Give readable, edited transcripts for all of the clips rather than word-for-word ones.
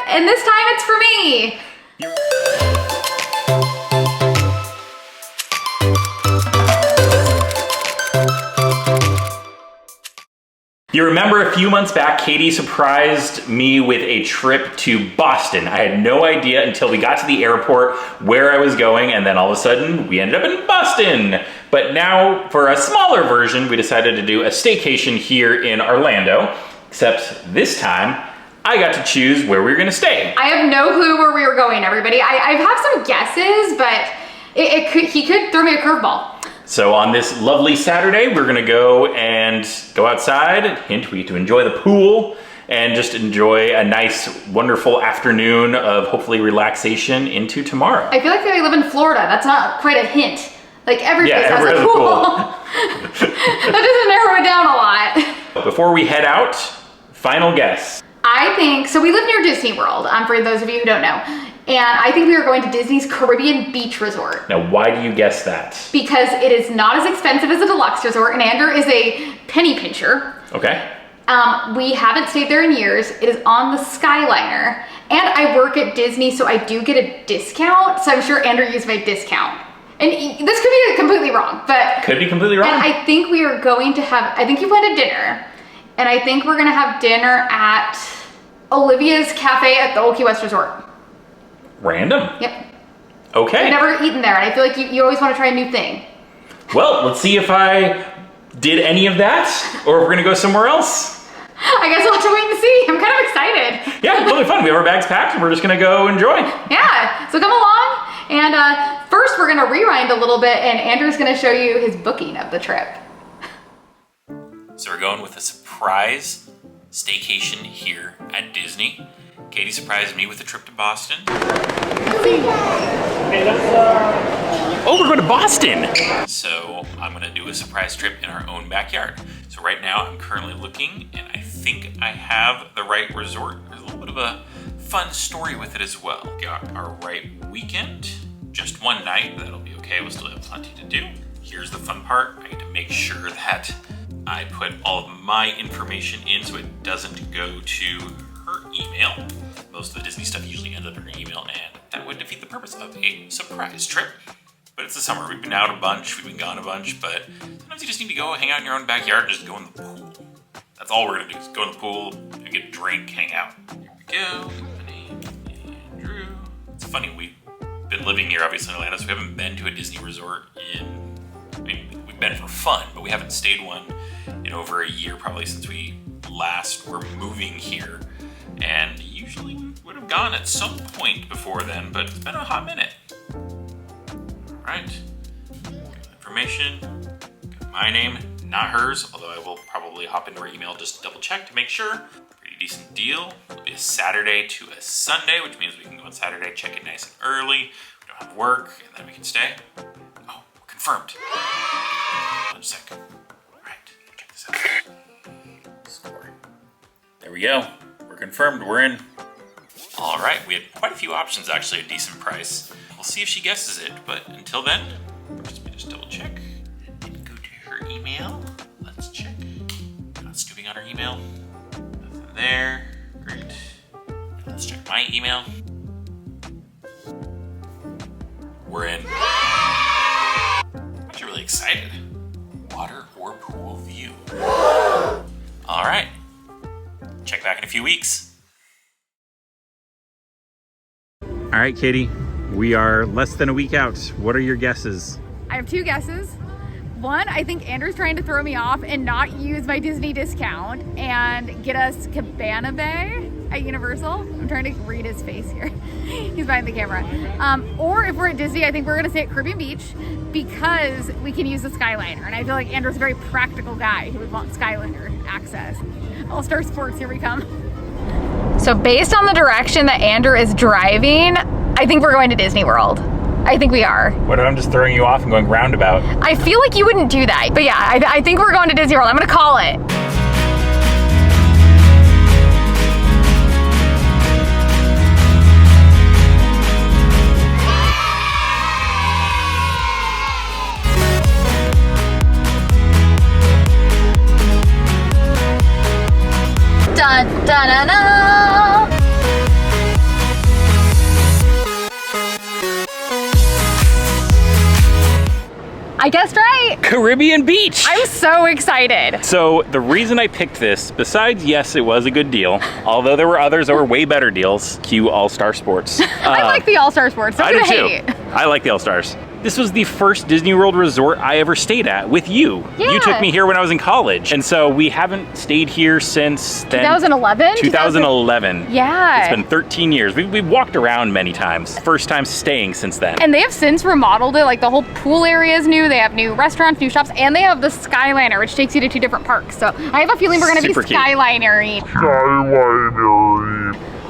and this time it's for me. You remember a few months back, Katie surprised me with a trip to Boston. I had no idea until we got to the airport where I was going, and then all of a sudden we ended up in Boston. But now, for a smaller version, we decided to do a staycation here in Orlando, except this time, I got to choose where we were gonna stay. I have no clue where we were going, everybody. I have some guesses, but he could throw me a curveball. So on this lovely Saturday, we're gonna go outside. Hint, we get to enjoy the pool and just enjoy a nice, wonderful afternoon of hopefully relaxation into tomorrow. I feel like I live in Florida. That's not quite a hint. Like every place has a pool. That doesn't narrow it down a lot. Before we head out, final guess. I think, so we live near Disney World, for those of you who don't know. And I think we are going to Disney's Caribbean Beach Resort. Now, why do you guess that? Because it is not as expensive as a deluxe resort, and Andrew is a penny pincher. Okay. We haven't stayed there in years. It is on the Skyliner. And I work at Disney, so I do get a discount. So I'm sure Andrew used my discount. And this could be completely wrong, but... Could be completely wrong. And I think we are going to have, I think you went to dinner. And I think we're gonna have dinner at Olivia's Cafe at the Old Key West Resort. Random? Yep. Okay. I've never eaten there, and I feel like you always want to try a new thing. Well, let's see if I did any of that, or if we're gonna go somewhere else. I guess we'll have to wait and see. I'm kind of excited. Yeah, it's really fun. We have our bags packed, and we're just gonna go enjoy. Yeah, so come along. And first we're gonna rewind a little bit, and Andrew's gonna show you his booking of the trip. So we're going with a surprise staycation here at Disney. Katie surprised me with a trip to Boston. Oh, we're going to Boston! So I'm gonna do a surprise trip in our own backyard. So right now I'm currently looking, and I think I have the right resort. There's a little bit of a fun story with it as well. Got our right weekend, just one night, that'll be okay. We'll still have plenty to do. Here's the fun part. I need to make sure that I put all of my information in so it doesn't go to her email. Most of the Disney stuff usually ends up in her email, and that would defeat the purpose of a surprise trip. But it's the summer. We've been out a bunch, we've been gone a bunch, but sometimes you just need to go hang out in your own backyard and just go in the pool. That's all we're gonna do, is go in the pool and get a drink, hang out. Here we go. My name is Andrew. It's funny, we've been living here obviously in Orlando, so we haven't been to a Disney resort we've been for fun, but we haven't stayed one in over a year, probably since we last were moving here. And usually we would have gone at some point before then, but it's been a hot minute. All right, got information, got my name, not hers, although I will probably hop into her email just to double check to make sure. Pretty decent deal. It'll be a Saturday to a Sunday, which means we can go on Saturday, check in nice and early, we don't have work, and then we can stay. Oh, we're confirmed. One sec. All right, check this out. Score. There we go. Confirmed, we're in. All right, we had quite a few options actually, a decent price. We'll see if she guesses it, but until then, let me just double check and go to her email. Let's check. Not snooping on her email. Nothing there. Great. Let's check my email. We're in. I'm actually really excited. Water or pool view. All right. Check back in a few weeks. All right, Katie, we are less than a week out. What are your guesses? I have two guesses. One, I think Andrew's trying to throw me off and not use my Disney discount and get us Cabana Bay at Universal. I'm trying to read his face here. He's behind the camera. Or if we're at Disney, I think we're gonna stay at Caribbean Beach because we can use the Skyliner. And I feel like Andrew's a very practical guy who would want Skyliner access. All Star Sports, here we come. So based on the direction that Andrew is driving, I think we're going to Disney World. I think we are. What if I'm just throwing you off and going roundabout? I feel like you wouldn't do that. But yeah, I think we're going to Disney World. I'm gonna call it. Dun, dun, dun, dun. I guessed right. Caribbean Beach. I'm so excited. So the reason I picked this, besides yes, it was a good deal, although there were others that were way better deals, cue All-Star Sports. I like the All-Star Sports. I do too. I like the All-Stars. This was the first Disney World resort I ever stayed at with you. Yeah. You took me here when I was in college. And so we haven't stayed here since then. 2011? 2011. Yeah. It's been 13 years. We've walked around many times. First time staying since then. And they have since remodeled it. Like the whole pool area is new. They have new restaurants, new shops, and they have the Skyliner, which takes you to 2 different parks. So I have a feeling we're going to be Skylinering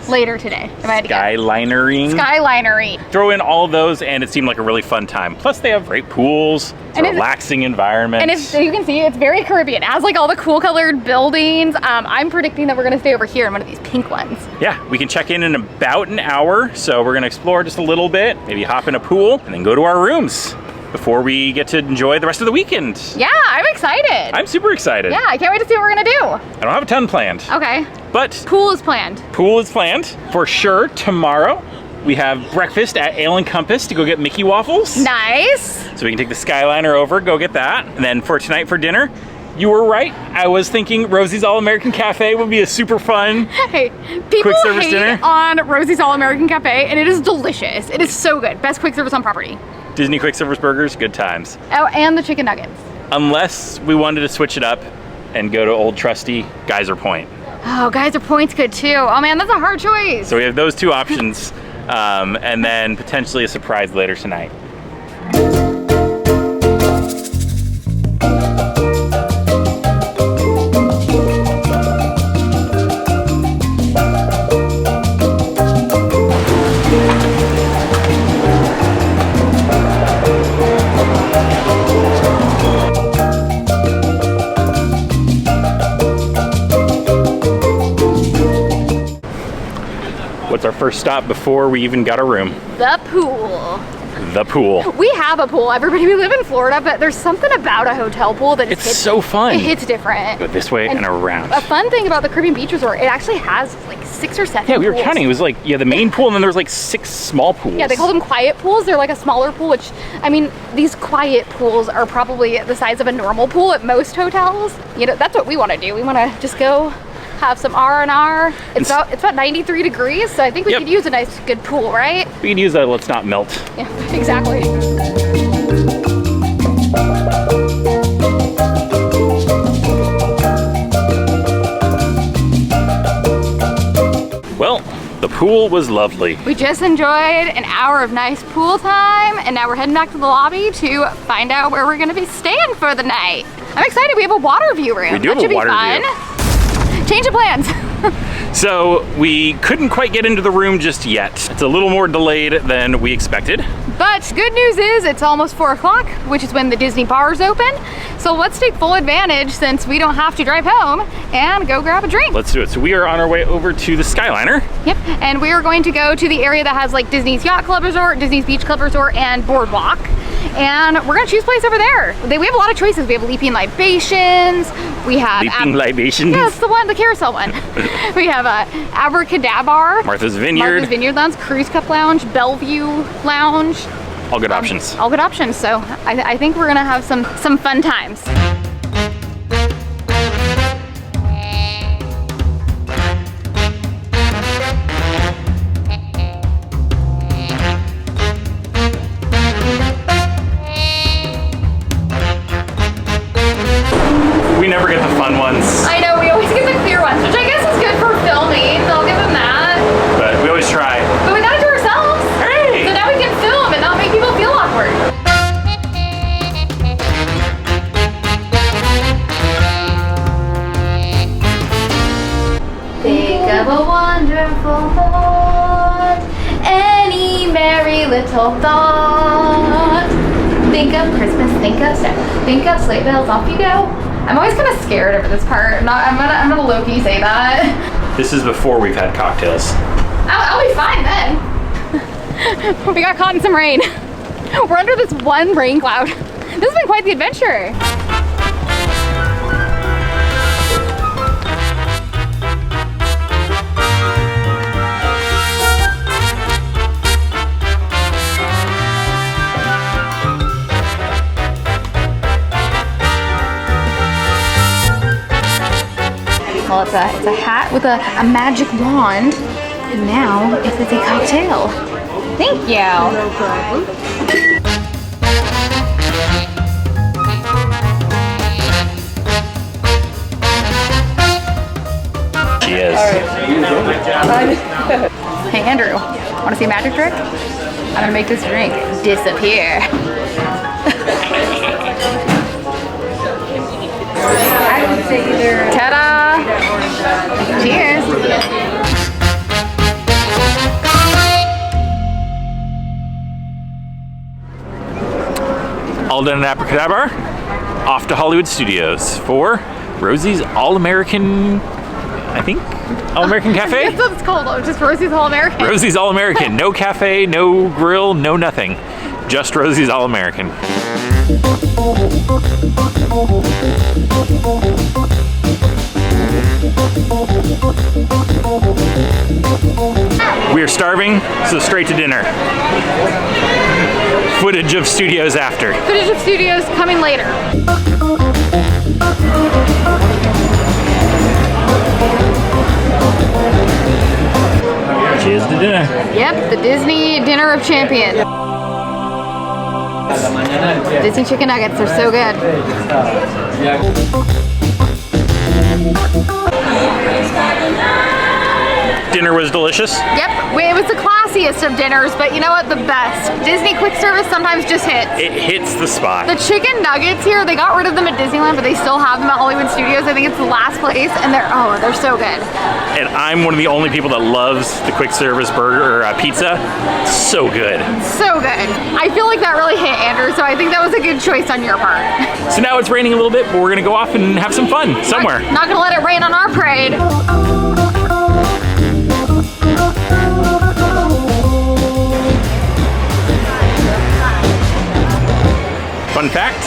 later today. If I had to guess. Skylinering. Throw in all of those and it seemed like a really fun time. Plus they have great pools, it's a relaxing environment. And as you can see, it's very Caribbean. It has like all the cool colored buildings. I'm predicting that we're gonna stay over here in one of these pink ones. Yeah, we can check in about an hour. So we're gonna explore just a little bit, maybe hop in a pool and then go to our rooms before we get to enjoy the rest of the weekend. Yeah, I'm excited. I'm super excited. Yeah, I can't wait to see what we're gonna do. I don't have a ton planned. Okay. But pool is planned. Pool is planned. For sure, tomorrow we have breakfast at Ale and Compass to go get Mickey waffles. Nice. So we can take the Skyliner over, go get that. And then for tonight for dinner, you were right. I was thinking Rosie's All-American Cafe would be a super fun hey, people quick service hate dinner on Rosie's All-American Cafe, and it is delicious. It is so good. Best quick service on property. Disney quick service burgers, good times. Oh, and the chicken nuggets. Unless we wanted to switch it up and go to old trusty Geyser Point. Oh, Geyser Point's good too. Oh man, that's a hard choice. So we have those 2 options, and then potentially a surprise later tonight. What's our first stop before we even got a room? The pool. The pool. We have a pool. Everybody, we live in Florida, but there's something about a hotel pool that it's so fun. It hits different. Go this way and around. A fun thing about the Caribbean Beach Resort, it actually has like 6 or 7 Yeah, we were pools. counting. It was like, the main pool and then there was like 6 small pools. Yeah, they call them quiet pools. They're like a smaller pool, which, I mean, these quiet pools are probably the size of a normal pool at most hotels. You know, that's what we want to do. We want to just go have some R&R. It's about 93 degrees, so I think we could use a nice, good pool, right? We could use a let's not melt. Yeah, exactly. Well, the pool was lovely. We just enjoyed an hour of nice pool time, and now we're heading back to the lobby to find out where we're gonna be staying for the night. I'm excited. We have a water view room. We do have a water view. Change of plans. So we couldn't quite get into the room just yet. It's a little more delayed than we expected. But good news is it's almost 4 o'clock, which is when the Disney bars open. So let's take full advantage since we don't have to drive home and go grab a drink. Let's do it. So we are on our way over to the Skyliner. Yep, and we are going to go to the area that has like Disney's Yacht Club Resort, Disney's Beach Club Resort, and Boardwalk. And we're gonna choose a place over there. We have a lot of choices. We have Leaping Libations. We have Leaping Libations? Yeah, it's the one, the carousel one. We have Abracadabar. Martha's Vineyard. Martha's Vineyard Lounge, Cruise Cup Lounge, Bellevue Lounge. All good options. All good options. So I think we're gonna have some fun times. We never get the fun ones. I know, we always get the clear ones, which I guess is good for filming, so I'll give them that. But we always try. But we got it to ourselves. Hey! So now we can film and not make people feel awkward. Think of a wonderful thought, any merry little thought. Think of Christmas, think of sleigh bells, off you go. I'm always kind of scared over this part. I'm gonna low-key say that. This is before we've had cocktails. I'll be fine then. We got caught in some rain. We're under this one rain cloud. This has been quite the adventure. It's a hat with a magic wand. And now it is a cocktail. Thank you. No problem. She is. Hey Andrew, want to see a magic trick? I'm gonna make this drink disappear. I would say either. Ta-da! Cheers! All done in abracadabra. Off to Hollywood Studios for Rosie's All-American, I think? All-American Cafe? That's what it's called. Oh, just Rosie's All-American. Rosie's All-American. No cafe, no grill, no nothing. Just Rosie's All-American. We're starving, so straight to dinner. Footage of studios after. Footage of studios coming later. Cheers to dinner. Yep, the Disney Dinner of Champions. Disney chicken nuggets, they're so good. Dinner was delicious. Yep, it was the classiest of dinners, but you know what? The best. Disney quick service sometimes just hits. It hits the spot. The chicken nuggets here, they got rid of them at Disneyland, but they still have them at Hollywood Studios. I think it's the last place, and they're so good. And I'm one of the only people that loves the quick service burger or pizza. So good. So good. I feel like that really hit, Andrew, so I think that was a good choice on your part. So now it's raining a little bit, but we're gonna go off and have some fun somewhere. Not gonna let it rain on our parade. Fun fact,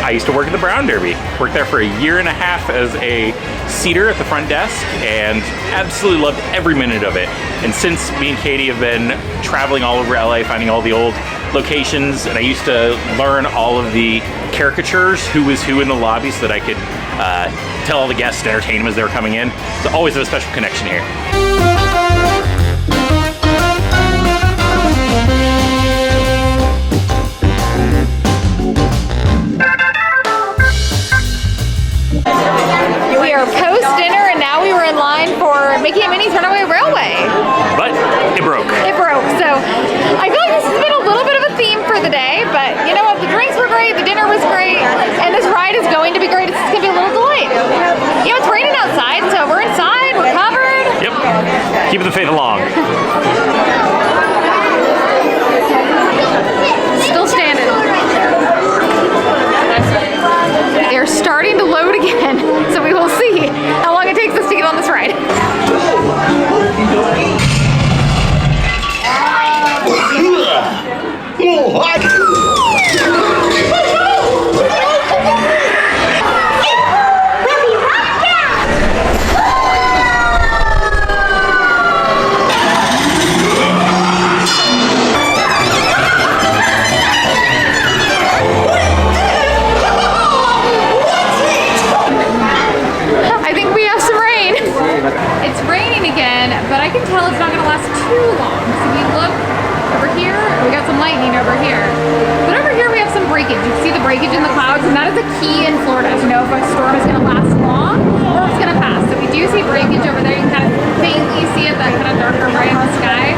I used to work at the Brown Derby. Worked there for a year and a half as a seater at the front desk and absolutely loved every minute of it. And since me and Katie have been traveling all over LA, finding all the old locations, and I used to learn all of the caricatures, who was who in the lobby, so that I could tell all the guests and entertain them as they were coming in. So always have a special connection here. We are post-dinner and now we were in line for Mickey and Minnie's Runaway Railway. But it broke. It broke, so I feel like this has been a little bit of a theme for the day, but you know what, the drinks were great, the dinner was great, and this ride is going to be great. It's just going to be a little delayed. You know, it's raining outside, so we're inside, we're covered. Yep, keeping the faith along. Still standing. They're starting to load again, so we will see how long it takes us to get on this ride. It's raining again, but I can tell it's not going to last too long. So if you look over here, we got some lightning over here. But over here we have some breakage. You can see the breakage in the clouds, and that is a key in Florida to know if a storm is going to last long or if it's going to pass. So we do see breakage over there. You can kind of faintly see it, that kind of darker gray in the sky.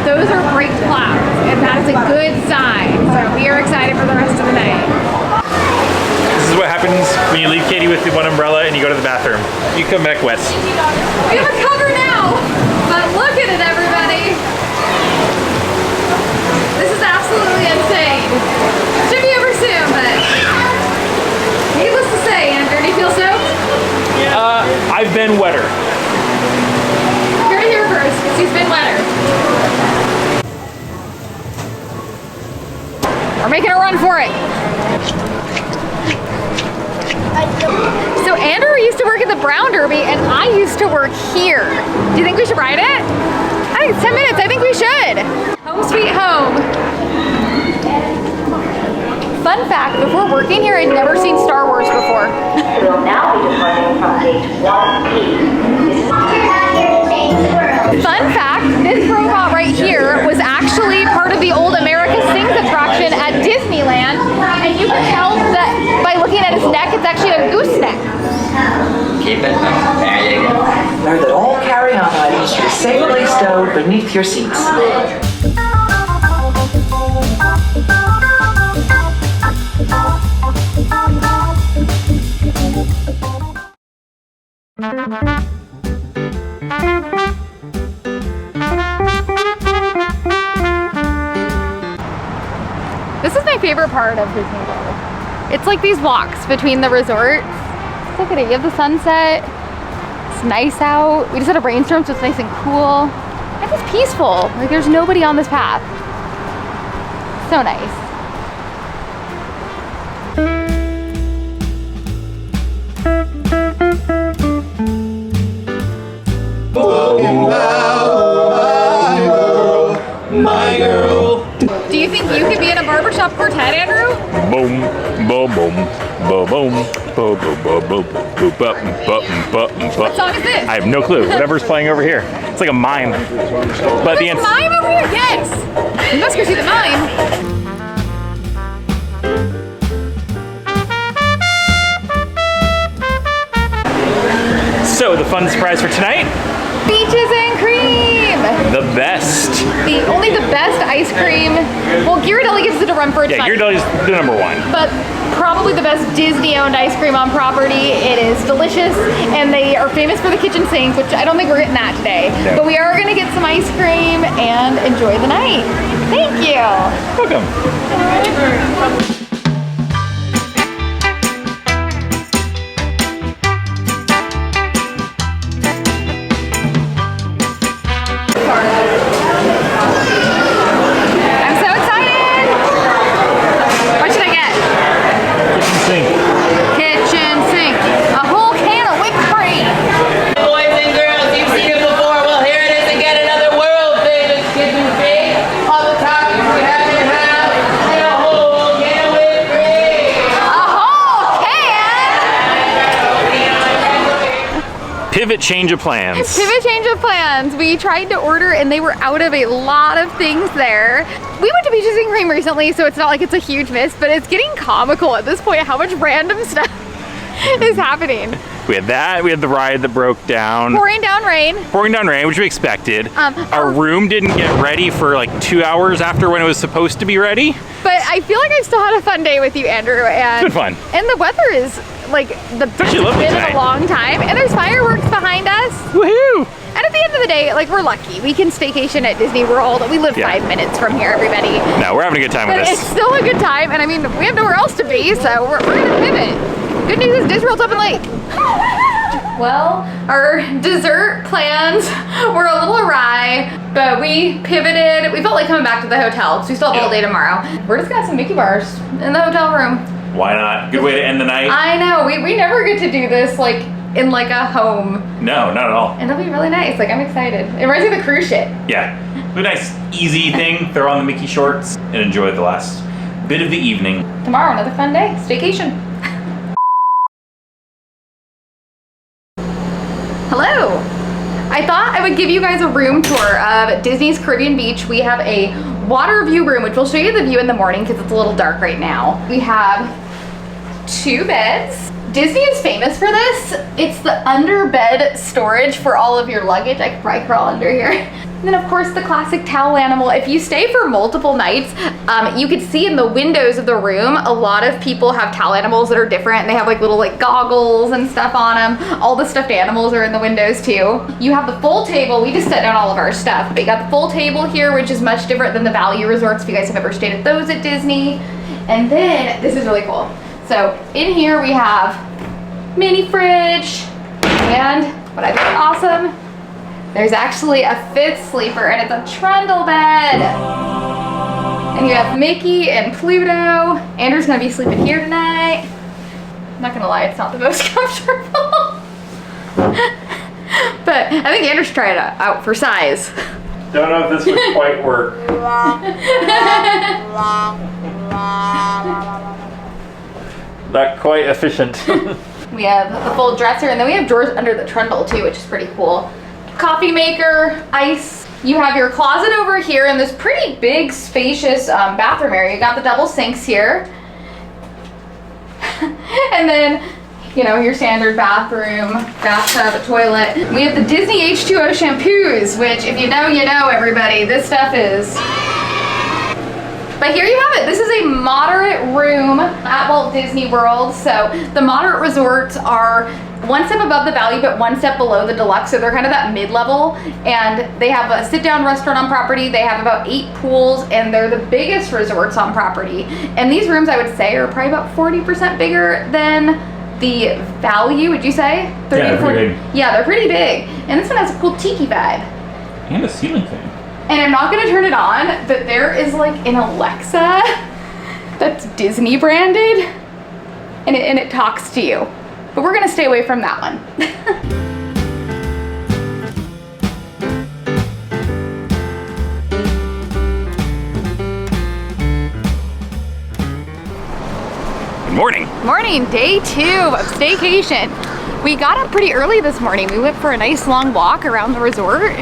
Those are braked clouds, and that is a good sign. So we are excited for the rest of the night. This is what happens when you leave Katie with the one umbrella and you go to the bathroom. You come back wet. We have a cover now, but look at it, everybody. This is absolutely insane. Should be over soon, but needless to say, Andrew, do you feel soaked? I've been wetter. You're here first, because he's been wetter. We're making a run for it. So Andrew used to work at the Brown Derby and I used to work here. Do you think we should ride it? I think it's 10 minutes, I think we should. Home sweet home. Fun fact, before working here, I'd never seen Star Wars before. We'll now be departing from gate 1E. Fun fact, this robot right here was actually part of the old America Sings attraction at Disneyland, and you can tell that by looking at his neck, it's actually a gooseneck. Keep it. There you go. Know that all carry-on items should be safely stowed beneath your seats. This is my favorite part of Disney World. It's like these walks between the resorts. Just look at it, you have the sunset. It's nice out. We just had a rainstorm, so it's nice and cool. And it's peaceful. Like there's nobody on this path. So nice. My girl. Do you think you could be in a barbershop quartet, Andrew? Boom, boom, boom, boom, boom, boom, boom, boom, boom, boom, boom, boom. What song is this? I have no clue. Whatever's playing over here. It's like a mime. But There's a mime over here? Yes! You must go see the mime. So the fun surprise for tonight? Beaches and cream! The best. Only the best ice cream. Well, Ghirardelli gives it a run for its Yeah, money. Ghirardelli's the number one. But probably the best Disney-owned ice cream on property. It is delicious, and they are famous for the kitchen sink, which I don't think we're getting that today. No. But we are gonna get some ice cream and enjoy the night. Thank you. Welcome. I'm so excited. What should I get? Kitchen sink. A whole can of whipped cream. Boys and girls, you've seen it before. Well, here it is again, another world famous kitchen sink. All the toppings we have in house, and a whole can of whipped cream. A whole can. Pivot change of plans. Pivot change of plans. We tried to order and they were out of a lot of things there. We went to Beaches and Cream recently, so it's not like it's a huge miss, but it's getting comical at this point how much random stuff is happening. We had that. We had the ride that broke down. Pouring down rain. Pouring down rain, which we expected. Our Our room didn't get ready for like 2 hours after when it was supposed to be ready. But I feel like I still had a fun day with you, Andrew. And Good fun. And the weather is like the best actually it's lovely been in tonight. a long time. And there's fireworks behind us. Woohoo! And at the end of the day, like we're lucky. We can staycation at Disney World. We live Yeah. 5 minutes from here, everybody. No, we're having a good time But with it's this. still a good time. And I mean, we have nowhere else to be, so we're gonna pivot. Good news is Disney World's open late. Well, our dessert plans were a little awry, but we pivoted. We felt like coming back to the hotel because we still have all day tomorrow. We're just gonna have some Mickey bars in the hotel room. Why not? Good way to end the night. I know, we never get to do this like in like a home. No, not at all. And it'll be really nice. Like I'm excited. It reminds me of the cruise ship. Yeah. A nice, easy thing. Throw on the Mickey shorts and enjoy the last bit of the evening. Tomorrow, another fun day. Staycation. Hello. I thought I would give you guys a room tour of Disney's Caribbean Beach. We have a water view room, which we'll show you the view in the morning because it's a little dark right now. We have 2 beds. Disney is famous for this. It's the under bed storage for all of your luggage. I could probably crawl under here. And then of course the classic towel animal. If you stay for multiple nights, you could see in the windows of the room, a lot of people have towel animals that are different. They have like little like goggles and stuff on them. All the stuffed animals are in the windows too. You have the full table. We just set down all of our stuff, but you got the full table here, which is much different than the value resorts if you guys have ever stayed at those at Disney. And then this is really cool. So in here we have mini fridge, and what I think is awesome, there's actually a 5th sleeper, and it's a trundle bed. And you have Mickey and Pluto. Andrew's gonna be sleeping here tonight. I'm not gonna lie, it's not the most comfortable. But I think Andrew should try it out for size. Don't know if this would quite work. Not quite efficient. We have the full dresser, and then we have drawers under the trundle too, which is pretty cool. Coffee maker, ice. You have your closet over here and this pretty big, spacious bathroom area. You got the double sinks here. And then, you know, your standard bathroom, bathtub, toilet. We have the Disney H2O shampoos, which if you know, you know, everybody. This stuff is... But here you have it. This is a moderate room at Walt Disney World. So the moderate resorts are one step above the value, but one step below the deluxe. So they're kind of that mid-level, and they have a sit-down restaurant on property. They have about 8 pools, and they're the biggest resorts on property. And these rooms, I would say, are probably about 40% bigger than the value, would you say? 30 Yeah, to 40? pretty big. Yeah, they're pretty big. And this one has a cool tiki vibe. And a ceiling fan. And I'm not gonna turn it on, but there is like an Alexa that's Disney branded, and it talks to you. But we're gonna stay away from that one. Good morning. Morning, day 2 of staycation. We got up pretty early this morning. We went for a nice long walk around the resort.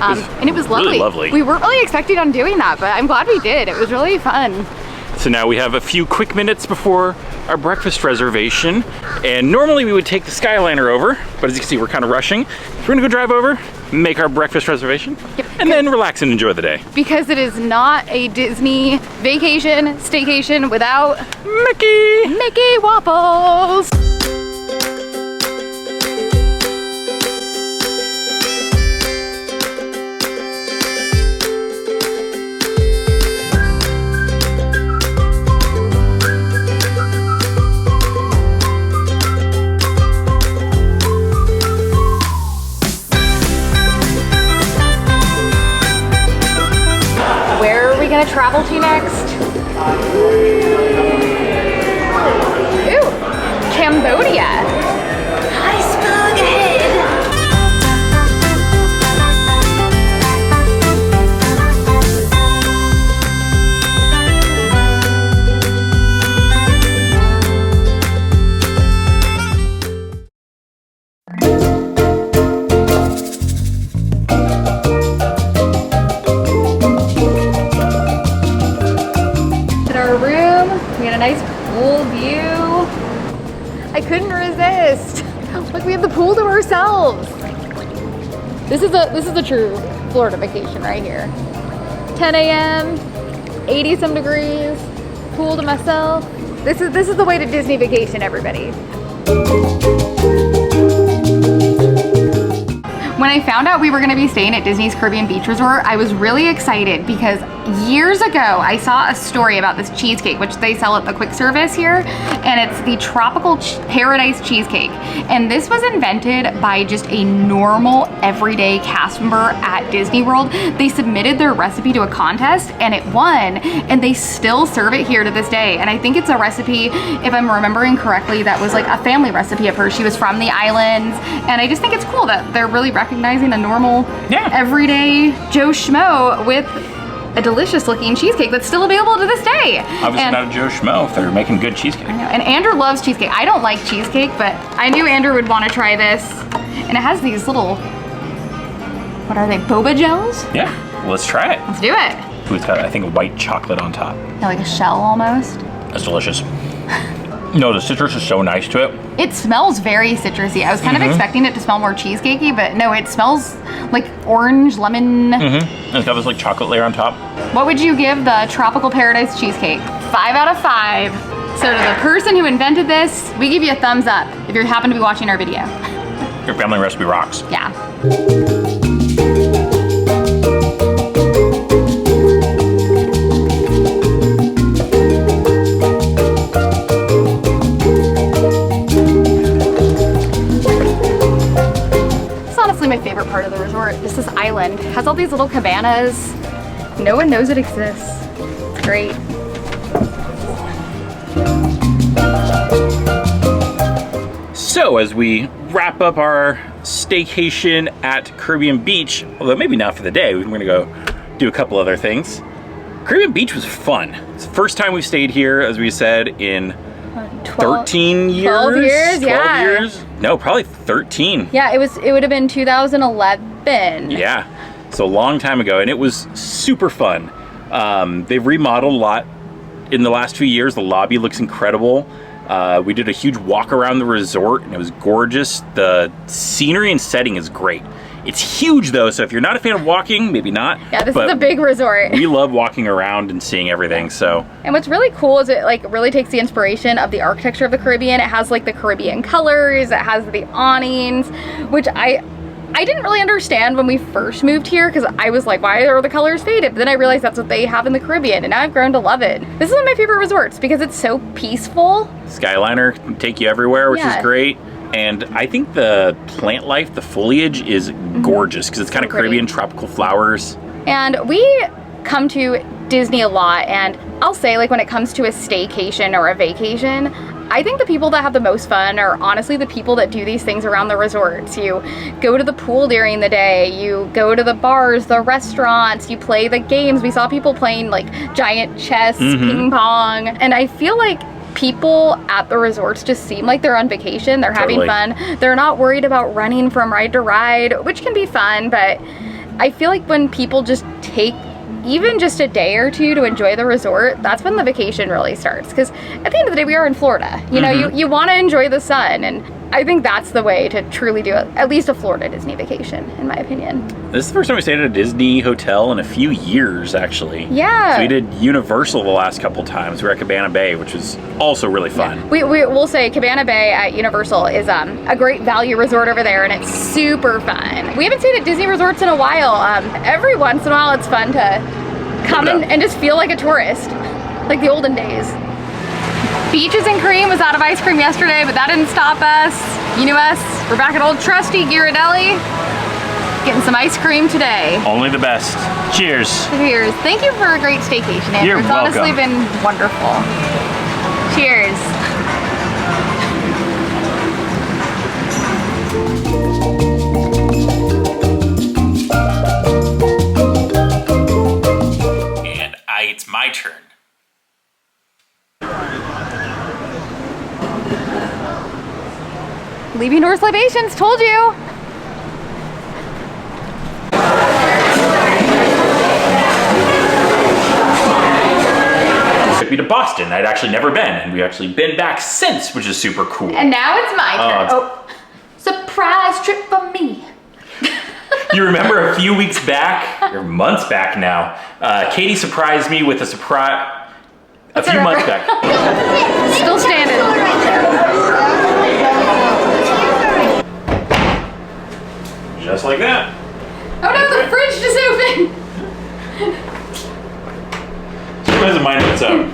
And it was lovely. Really lovely. We weren't really expecting on doing that, but I'm glad we did. It was really fun. So now we have a few quick minutes before our breakfast reservation. And normally we would take the Skyliner over, but as you can see, we're kind of rushing. So we're gonna go drive over, make our breakfast reservation, and then relax and enjoy the day. Because it is not a Disney vacation, staycation without Mickey waffles. Gonna travel to next? Ooh, Cambodia. Iceberg ahead. Nice pool view. I couldn't resist. Look, we have the pool to ourselves. This is a true Florida vacation right here. 10 a.m., 80 some degrees, pool to myself. This is the way to Disney vacation, everybody. When I found out we were gonna be staying at Disney's Caribbean Beach Resort, I was really excited because years ago I saw a story about this cheesecake, which they sell at the quick service here, and it's the Tropical Paradise Cheesecake. And this was invented by just a normal, everyday cast member at Disney World. They submitted their recipe to a contest and it won, and they still serve it here to this day. And I think it's a recipe, if I'm remembering correctly, that was like a family recipe of hers. She was from the islands, and I just think it's cool that they're really recognizing a normal, everyday Joe Schmo with a delicious looking cheesecake that's still available to this day. Obviously not a Joe Schmo if they're making good cheesecake. I know, and Andrew loves cheesecake. I don't like cheesecake, but I knew Andrew would want to try this. And it has these little, what are they, boba gels? Yeah, let's try it. Let's do it. Ooh, it's got, I think, white chocolate on top. Yeah, like a shell almost. That's delicious. No, the citrus is so nice to it. It smells very citrusy. I was kind of expecting it to smell more cheesecakey, but no, it smells like orange, lemon. And it's got this like chocolate layer on top. What would you give the Tropical Paradise Cheesecake? 5 out of 5. So to the person who invented this, we give you a thumbs up if you happen to be watching our video. Your family recipe rocks. Yeah. My favorite part of the resort. This island has all these little cabanas. No one knows it exists. It's great. So as we wrap up our staycation at Caribbean Beach, although maybe not for the day, we're gonna go do a couple other things. Caribbean Beach was fun. It's the first time we stayed here, as we said, in 13 years? 12 years, 12 yeah. years? No, probably 13. Yeah, it would have been 2011. Yeah, so a long time ago, and it was super fun. They've remodeled a lot in the last few years. The lobby looks incredible. We did a huge walk around the resort, and it was gorgeous. The scenery and setting is great. It's huge though, so if you're not a fan of walking, maybe not. Yeah, this is a big resort. We love walking around and seeing everything, so. And what's really cool is it like really takes the inspiration of the architecture of the Caribbean. It has like the Caribbean colors, it has the awnings, which I didn't really understand when we first moved here because I was like, why are the colors faded? But then I realized that's what they have in the Caribbean, and now I've grown to love it. This is one of my favorite resorts because it's so peaceful. Skyliner can take you everywhere, which is great. And I think the plant life, the foliage is gorgeous because it's kind of Caribbean tropical flowers. And we come to Disney a lot, and I'll say like when it comes to a staycation or a vacation, I think the people that have the most fun are honestly the people that do these things around the resorts. You go to the pool during the day, you go to the bars, the restaurants, you play the games. We saw people playing like giant chess, ping pong, and I feel like people at the resorts just seem like they're on vacation. They're having fun. They're not worried about running from ride to ride, which can be fun, but I feel like when people just take even just a day or two to enjoy the resort, that's when the vacation really starts. Because at the end of the day, we are in Florida. You know, you want to enjoy the sun, and I think that's the way to truly do it. At least a Florida Disney vacation, in my opinion. This is the first time we stayed at a Disney hotel in a few years, actually. Yeah. So we did Universal the last couple times. We were at Cabana Bay, which was also really fun. Yeah. We will say Cabana Bay at Universal is a great value resort over there, and it's super fun. We haven't stayed at Disney resorts in a while. Every once in a while, it's fun to come and just feel like a tourist, like the olden days. Beaches and Cream was out of ice cream yesterday, but that didn't stop us. You knew us. We're back at old trusty Ghirardelli, getting some ice cream today. Only the best. Cheers. Cheers. Thank you for a great staycation, Andrew. You're it's welcome. honestly been wonderful. Cheers. And it's my turn. Leaving North Libations, told you. Took me to Boston. I'd actually never been, and we've actually been back since, which is super cool. And now it's my turn. Surprise trip for me. You remember a few weeks back, or months back now, Katie surprised me with a surprise. A few months back. Still standing. Just like that. Oh no, the fridge just opened. She has a mind of its own.